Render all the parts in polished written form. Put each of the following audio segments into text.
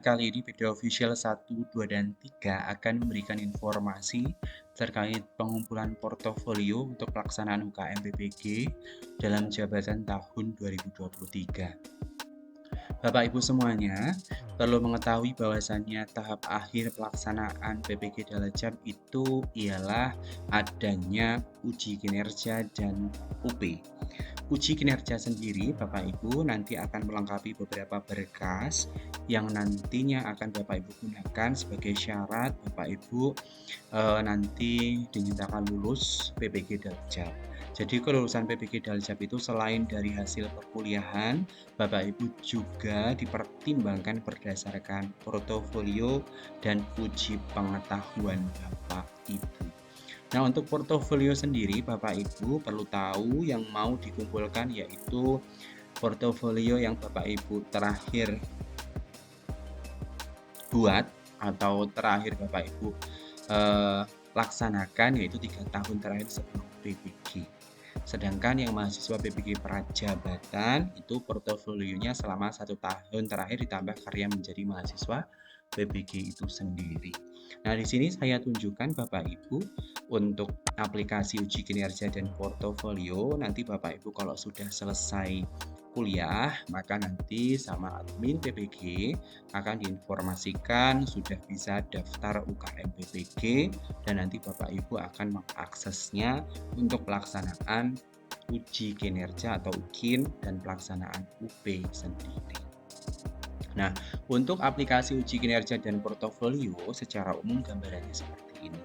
Kali ini video official 1, 2, dan 3 akan memberikan informasi terkait pengumpulan portofolio untuk pelaksanaan UKM PPG dalam jabatan tahun 2023. Bapak Ibu semuanya, perlu mengetahui bahwasannya tahap akhir pelaksanaan PPG Dalajab itu ialah adanya uji kinerja dan UP. Uji kinerja sendiri Bapak Ibu nanti akan melengkapi beberapa berkas yang nantinya akan Bapak Ibu gunakan sebagai syarat Bapak Ibu nanti dinyatakan lulus PPG Daljab. Jadi kelulusan PPG Daljab itu selain dari hasil perkuliahan, Bapak Ibu juga dipertimbangkan berdasarkan portofolio dan uji pengetahuan Bapak Ibu. Nah, untuk portofolio sendiri Bapak Ibu perlu tahu yang mau dikumpulkan yaitu portofolio yang Bapak Ibu terakhir buat atau terakhir Bapak Ibu laksanakan yaitu 3 tahun terakhir sebelum PPG. Sedangkan yang mahasiswa PPG Prajabatan itu portofolionya selama 1 tahun terakhir ditambah karya menjadi mahasiswa PPG itu sendiri. Nah, di sini saya tunjukkan Bapak Ibu untuk aplikasi uji kinerja dan portofolio. Nanti Bapak Ibu kalau sudah selesai kuliah, maka nanti sama admin PPG akan diinformasikan sudah bisa daftar UKM PPG dan nanti Bapak Ibu akan mengaksesnya untuk pelaksanaan uji kinerja atau UKIN dan pelaksanaan UP sendiri. Nah, untuk aplikasi uji kinerja dan portofolio secara umum gambarannya seperti ini.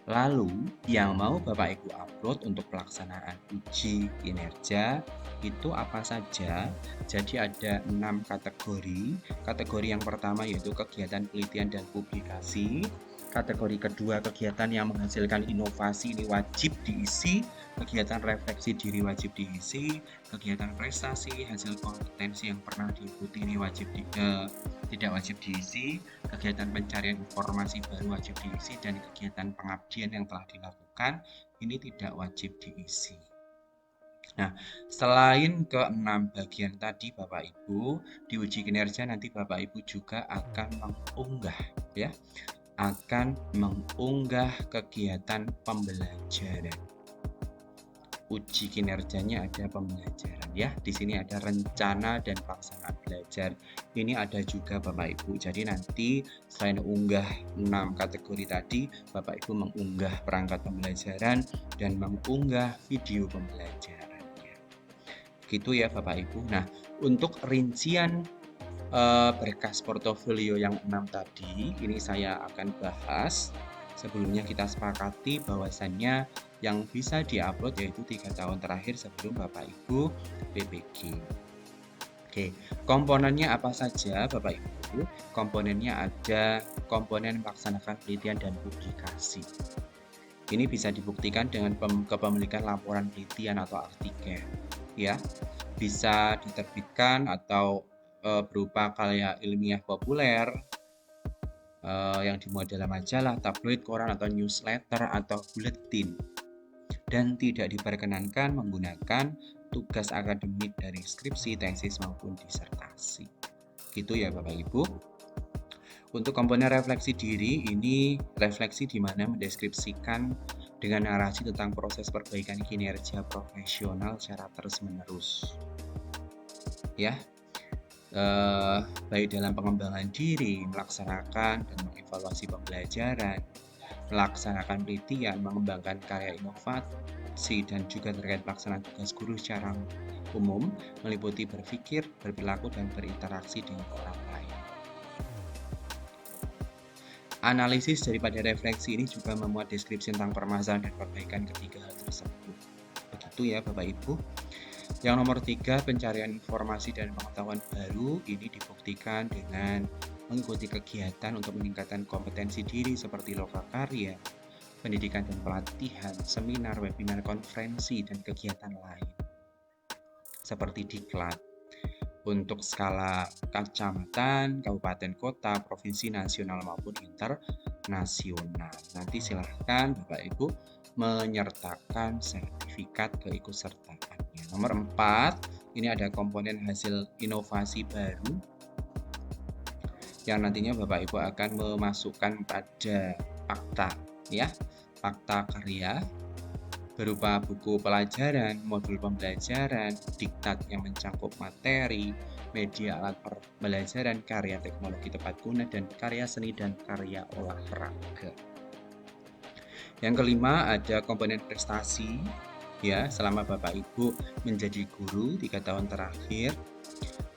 Lalu, yang mau Bapak Ibu upload untuk pelaksanaan uji kinerja itu apa saja? Jadi ada 6 kategori. Kategori yang pertama yaitu kegiatan penelitian dan publikasi. Kategori kedua kegiatan yang menghasilkan inovasi ini wajib diisi. Kegiatan refleksi diri wajib diisi. Kegiatan prestasi, hasil kompetensi yang pernah diikuti ini tidak wajib diisi. Kegiatan pencarian informasi baru wajib diisi dan kegiatan pengabdian yang telah dilakukan ini tidak wajib diisi. Nah, selain ke-6 bagian tadi Bapak Ibu, di uji kinerja nanti Bapak Ibu juga akan mengunggah kegiatan pembelajaran. Uji kinerjanya ada pembelajaran ya. Di sini ada rencana dan pelaksanaan belajar. Ini ada juga Bapak Ibu. Jadi nanti selain unggah 6 kategori tadi, Bapak Ibu mengunggah perangkat pembelajaran dan mengunggah video pembelajarannya. Gitu ya Bapak Ibu. Nah, untuk rincian berkas portofolio yang 6 tadi, ini saya akan bahas. Sebelumnya kita sepakati bahwasannya yang bisa diupload yaitu 3 tahun terakhir sebelum Bapak Ibu PPG. Oke, komponennya apa saja Bapak Ibu? Komponennya ada komponen melaksanakan penelitian dan publikasi. Ini bisa dibuktikan dengan kepemilikan laporan penelitian atau artikel, ya. Bisa diterbitkan atau berupa karya ilmiah populer yang dimuat dalam majalah, tabloid, koran, atau newsletter, atau buletin. Dan tidak diperkenankan menggunakan tugas akademik dari skripsi, tesis, maupun disertasi. Gitu ya Bapak Ibu. Untuk komponen refleksi diri, ini refleksi di mana mendeskripsikan dengan narasi tentang proses perbaikan kinerja profesional secara terus-menerus. Ya, baik dalam pengembangan diri, melaksanakan dan mengevaluasi pembelajaran, melaksanakan penelitian, mengembangkan karya inovasi, dan juga terkait pelaksanaan tugas guru secara umum, meliputi berpikir, berperilaku, dan berinteraksi dengan orang lain. Analisis daripada refleksi ini juga memuat deskripsi tentang permasalahan dan perbaikan ketiga hal tersebut. Begitu ya Bapak Ibu. Yang nomor 3, pencarian informasi dan pengetahuan baru ini dibuktikan dengan mengikuti kegiatan untuk meningkatkan kompetensi diri seperti lokakarya, pendidikan dan pelatihan, seminar, webinar, konferensi, dan kegiatan lain seperti diklat untuk skala kecamatan, kabupaten, kota, provinsi, nasional maupun internasional. Nanti silahkan Bapak Ibu menyertakan sertifikat keikutsertaannya. Nomor 4, ini ada komponen hasil inovasi baru. yang nantinya Bapak Ibu akan memasukkan pada fakta ya, fakta karya berupa buku pelajaran, modul pembelajaran, diktat yang mencakup materi, media alat pembelajaran, karya teknologi tepat guna, dan karya seni dan karya olahraga. Yang kelima ada komponen prestasi ya selama Bapak Ibu menjadi guru 3 tahun terakhir.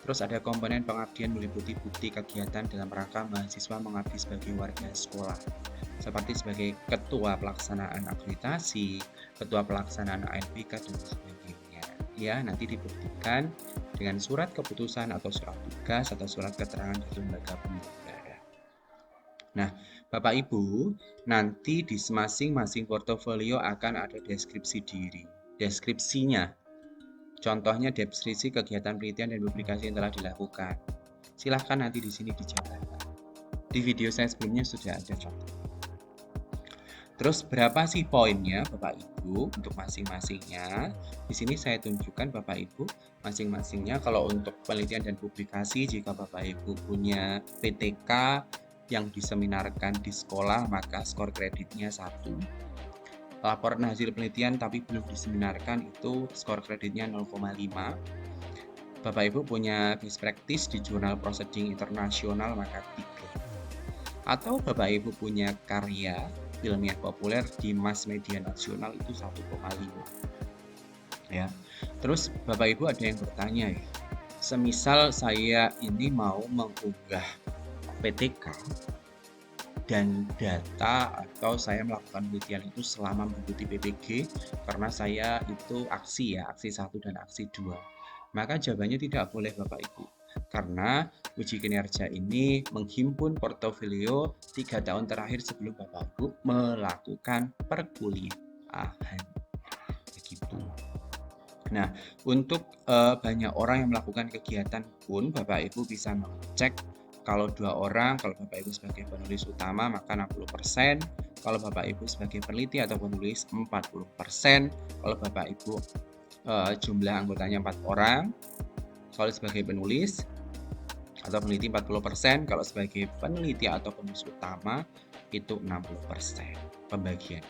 Terus ada komponen pengabdian meliputi bukti kegiatan dalam rangka mahasiswa mengabdi sebagai warga sekolah, seperti sebagai ketua pelaksanaan akreditasi, ketua pelaksanaan ANPK, dan sebagainya. Ya, nanti dibuktikan dengan surat keputusan atau surat tugas atau surat keterangan dari lembaga penyelenggara. Nah, Bapak Ibu, nanti di masing-masing portofolio akan ada deskripsi diri. Deskripsinya, contohnya deskripsi kegiatan penelitian dan publikasi yang telah dilakukan. Silahkan nanti di sini dijabarkan. Di video saya sebelumnya sudah ada contoh. Terus berapa sih poinnya Bapak Ibu untuk masing-masingnya? Di sini saya tunjukkan Bapak Ibu masing-masingnya. Kalau untuk penelitian dan publikasi, jika Bapak Ibu punya PTK yang diseminarkan di sekolah, maka skor kreditnya 1. Laporan hasil penelitian tapi belum diseminarkan, itu skor kreditnya 0,5. Bapak Ibu punya best practice di jurnal proceeding internasional, maka 3. Atau Bapak Ibu punya karya ilmiah populer di mass media nasional, itu 1,5 ya. Terus Bapak Ibu ada yang bertanya ya, semisal saya ini mau mengunggah PTK dan data atau saya melakukan penelitian itu selama mengikuti PPG, karena saya itu aksi 1 dan aksi 2. Maka jawabannya tidak boleh Bapak Ibu, karena uji kinerja ini menghimpun portofolio 3 tahun terakhir sebelum Bapak Ibu melakukan perkuliahan. Begitu. Nah, untuk banyak orang yang melakukan kegiatan pun Bapak Ibu bisa mengecek. Kalau 2 orang, kalau Bapak Ibu sebagai penulis utama maka 60%, kalau Bapak Ibu sebagai peneliti atau penulis 40%, kalau Bapak Ibu jumlah anggotanya 4 orang, kalau sebagai penulis atau peneliti 40%, kalau sebagai peneliti atau penulis utama itu 60% pembagian.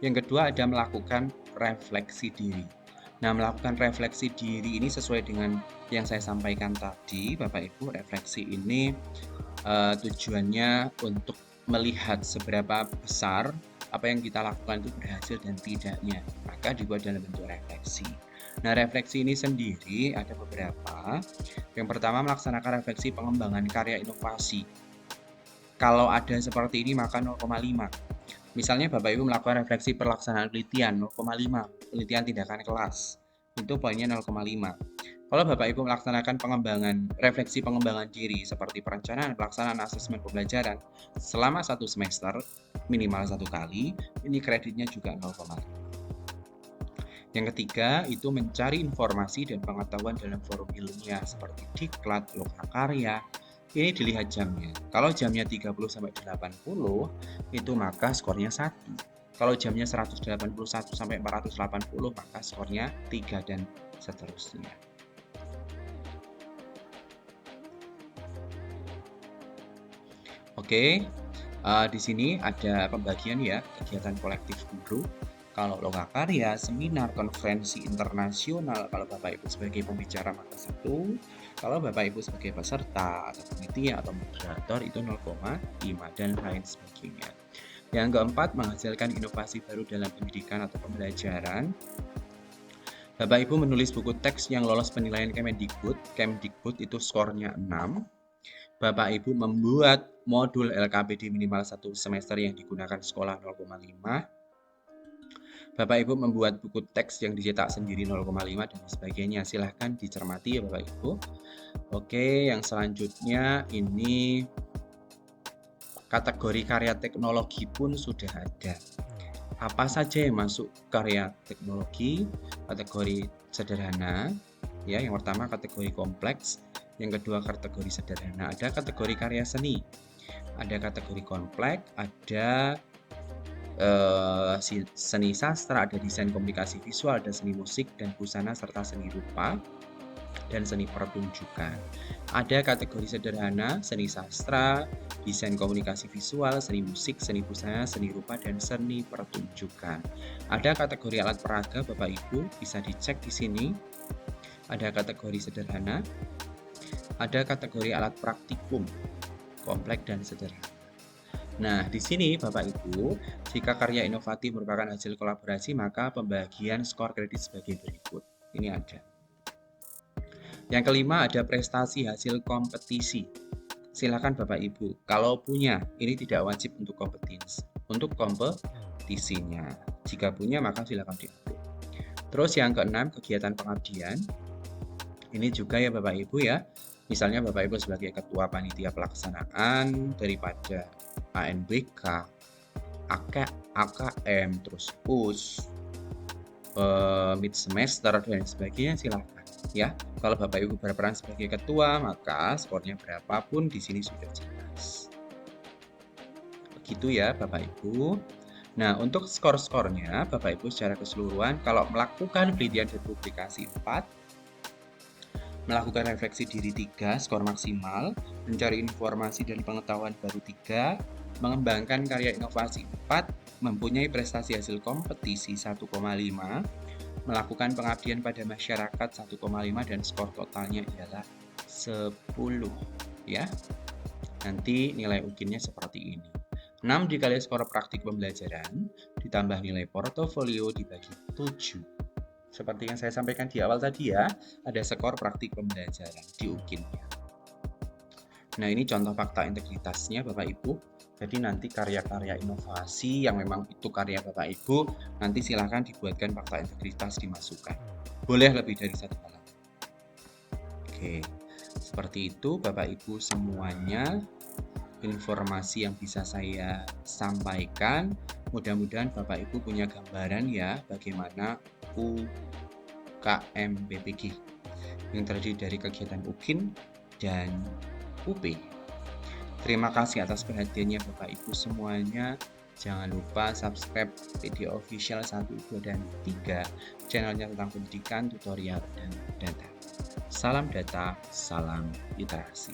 Yang kedua ada melakukan refleksi diri. Nah, melakukan refleksi diri ini sesuai dengan yang saya sampaikan tadi, Bapak Ibu. Refleksi ini tujuannya untuk melihat seberapa besar apa yang kita lakukan itu berhasil dan tidaknya, maka dibuat dalam bentuk refleksi. Nah, refleksi ini sendiri ada beberapa. Yang pertama, melaksanakan refleksi pengembangan karya inovasi. Kalau ada seperti ini maka 0,5. Misalnya Bapak Ibu melakukan refleksi pelaksanaan penelitian 0,5, penelitian tindakan kelas, itu poinnya 0,5. Kalau Bapak Ibu melaksanakan refleksi pengembangan diri seperti perencanaan, pelaksanaan asesmen pembelajaran selama 1 semester minimal 1 kali, ini kreditnya juga 0,5. Yang ketiga itu mencari informasi dan pengetahuan dalam forum ilmiah seperti diklat, lokakarya. Ini dilihat jamnya. Kalau jamnya 30 sampai 80 itu maka skornya 1. Kalau jamnya 181 sampai 480 maka skornya 3 dan seterusnya. Oke, di sini ada pembagian ya, kegiatan kolektif guru. Kalau lokakarya, seminar, konferensi internasional, kalau Bapak Ibu sebagai pembicara maka 1, kalau Bapak Ibu sebagai peserta atau panitia atau moderator itu 0,5 dan lain sebagainya. Yang keempat, menghasilkan inovasi baru dalam pendidikan atau pembelajaran. Bapak Ibu menulis buku teks yang lolos penilaian Kemdikbud. Kemdikbud itu skornya 6. Bapak Ibu membuat modul LKPD minimal 1 semester yang digunakan sekolah 0,5. Bapak Ibu membuat buku teks yang dicetak sendiri 0,5 dan sebagainya. Silahkan dicermati ya Bapak Ibu. Oke, yang selanjutnya ini kategori karya teknologi pun sudah ada. Apa saja yang masuk karya teknologi? Kategori sederhana, ya. Yang pertama kategori kompleks, yang kedua kategori sederhana. Ada kategori karya seni, ada kategori kompleks, ada seni sastra, ada desain komunikasi visual, ada seni musik dan busana serta seni rupa. dan seni pertunjukan. Ada kategori sederhana, seni sastra, desain komunikasi visual, seni musik, seni busana, seni rupa, dan seni pertunjukan. Ada kategori alat peraga, Bapak Ibu, bisa dicek di sini. Ada kategori sederhana, ada kategori alat praktikum, kompleks dan sederhana. Nah, di sini Bapak Ibu, jika karya inovatif merupakan hasil kolaborasi, maka pembagian skor kredit sebagai berikut. Ini ada. Yang kelima ada prestasi hasil kompetisi. Silakan Bapak Ibu, kalau punya, ini tidak wajib untuk kompetisinya. Jika punya, maka silakan diupload. Terus yang keenam, kegiatan pengabdian. Ini juga ya Bapak Ibu ya. Misalnya Bapak Ibu sebagai ketua panitia pelaksanaan daripada ANBK, AKM, terus PUS, mid semester dan sebagainya, silakan ya. Kalau Bapak Ibu berperan sebagai ketua, maka skornya berapapun di sini sudah jelas. Begitu ya Bapak Ibu. Nah, untuk skor-skornya Bapak Ibu secara keseluruhan kalau melakukan penelitian dan publikasi 4, melakukan refleksi diri 3, skor maksimal, mencari informasi dan pengetahuan baru 3, mengembangkan karya inovasi 4, mempunyai prestasi hasil kompetisi 1,5, melakukan pengabdian pada masyarakat 1,5 dan skor totalnya ialah 10 ya. Nanti nilai UKIN-nya seperti ini. 6 dikali skor praktik pembelajaran ditambah nilai portofolio dibagi 7. Seperti yang saya sampaikan di awal tadi ya, ada skor praktik pembelajaran di UKIN-nya. Nah, ini contoh fakta integritasnya Bapak Ibu. Jadi nanti karya-karya inovasi yang memang itu karya Bapak Ibu, nanti silahkan dibuatkan fakta integritas dimasukkan. Boleh lebih dari 1 halaman. Oke, seperti itu Bapak Ibu semuanya informasi yang bisa saya sampaikan. Mudah-mudahan Bapak Ibu punya gambaran ya bagaimana UKM BPG yang terdiri dari kegiatan UKIN dan UP. Terima kasih atas perhatiannya Bapak Ibu semuanya. Jangan lupa subscribe video official 1, 2, dan 3 channelnya tentang pendidikan, tutorial, dan data. Salam data, salam literasi.